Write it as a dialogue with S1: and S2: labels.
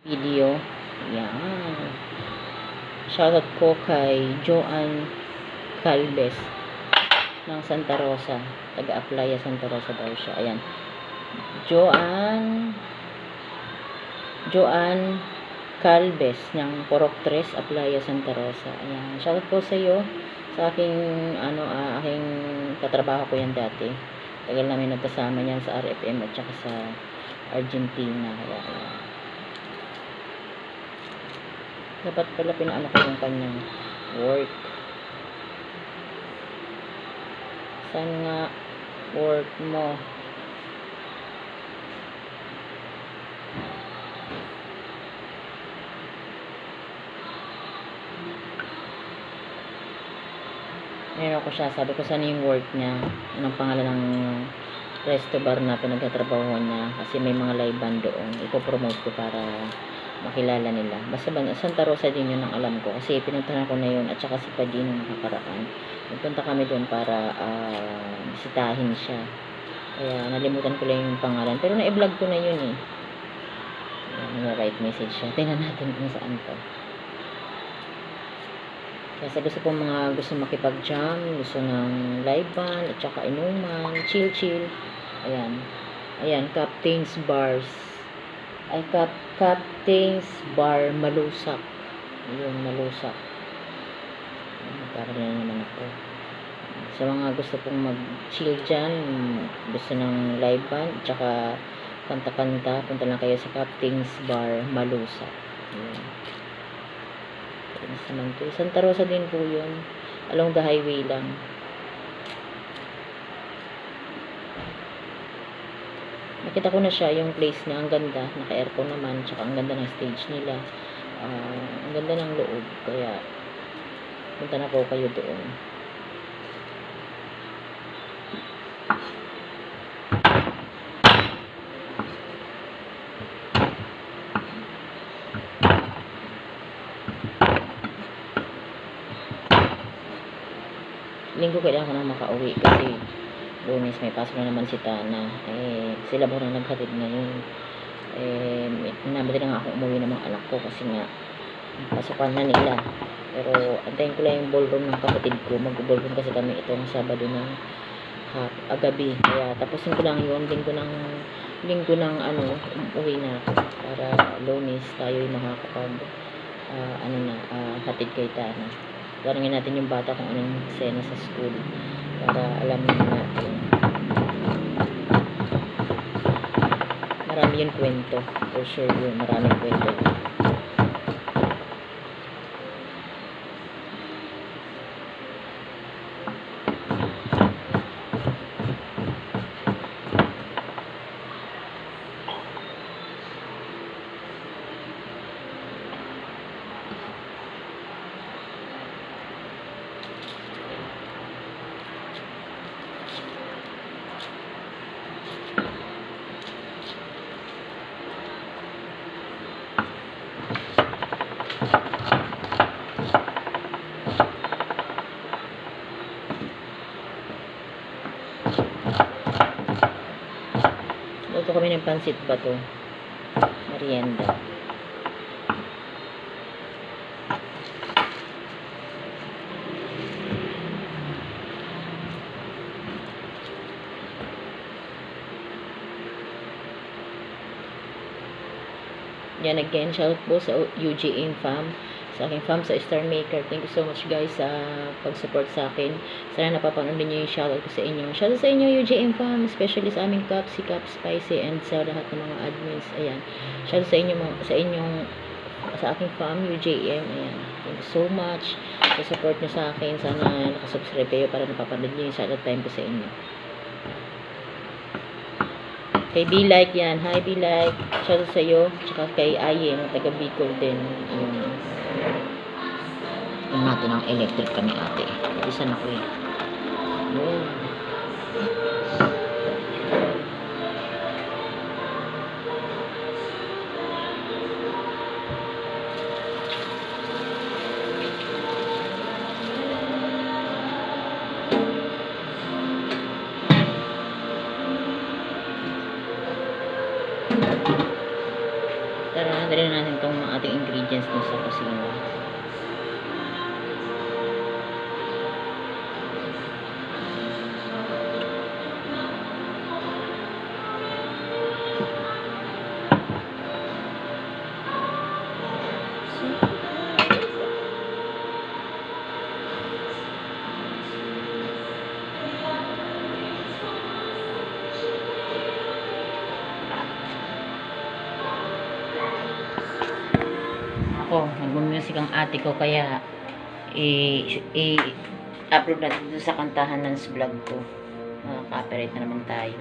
S1: video. Yan. Shoutout ko kay Joanne Calves ng Santa Rosa. Taga-Aplaya Santa Rosa daw siya. Ayan. Joanne Calves ng Porok 3, Aplaya Santa Rosa. Ayan. Shoutout po sa iyo. Sa aking aking katrabaho ko yan dati. Tagal namin nagkasama niyan sa RFM at saka sa Argentina. Ayan. Dapat pala pinaano ko yung kanyang work. Saan nga work mo? Meron ko siya. Sabi ko saan yung work niya. Anong pangalan ng resto bar na pinagtatrabaho niya. Kasi may mga live band doon. Ipopromote ko para makilala nila. Basta Santa Rosa din yun ang alam ko. Kasi pinuntahan ko na yun at saka si Padino nakakaraan. Nagpunta kami doon para bisitahin siya. Kaya nalimutan ko lang yung pangalan. Pero na-vlog ko na yun eh. Nag-write message siya. Tingnan natin kung saan to. Kaya sa gusto pong mga gusto makipag-jam, gusto ng live band, at saka inuman, chill. Ayan. Ayan, Captain's Bars. Ay, Captain's Bar Malusak. Ayun, Malusak. Magkakaroon na naman ako. Sa mga gusto pong mag-chill dyan, gusto ng live band, tsaka kanta-kanta, punta lang kayo sa Captain's Bar Malusak. Ayun. Santa Rosa din po yun. Along the highway lang. Nakita ko na siya, yung place niya, ang ganda. Naka-aircon naman, tsaka ang ganda ng stage nila. Ang ganda ng loob. Kaya, punta na po kayo doon. Linggo kailangan ko na makauwi kasi Lunes may pasok na naman si Tana. Sila mo na naghatid ngayon. Nabati na nga ako umuwi ng mga anak ko kasi nga pasukan na nila. Pero antayin ko lang yung ballroom ng kapatid ko. Mag-ballroom kasi kami itong Sabado ng gabi. Kaya tapusin ko lang yun. Linggo ng umuwi na ako. Para Lunes tayo yung makakapag hatid kay Tana. Tanungin natin yung bata kung anong sena sa school para alam natin. Marami yung kwento. For sure yun. Maraming kwento. Luto kami ng pansit ba to? Merienda. Yan again, shout po sa UGM Fam, sa aking fam sa Star Maker. Thank you so much guys sa pag-support sa akin. Sana napapanood niyo yung shoutout ko sa inyo. Shoutout sa inyo UGM Fam, especially sa aming Cap, si Cap Spicy and sa lahat ng mga admins. Ayan. Shoutout sa aking fam UGM. Ayan. Thank you so much sa support niyo sa akin. Sana nakasubscribe kayo para napapanood niyo yung shoutout time ko sa inyo. Kay B-Like yan. Hi B-Like. Shoutout sa iyo. Tsaka kay Aye, taga Bicol din. Yung natin ang electric kami ate. Isa na ko eh. Yun. Tara, dali na natin natin tong mga ating ingredients dun sa kusina. Ako, nagmumusik ang ate ko kaya i-upload natin dun sa kantahan ng vlog ko. Copyright na naman tayo.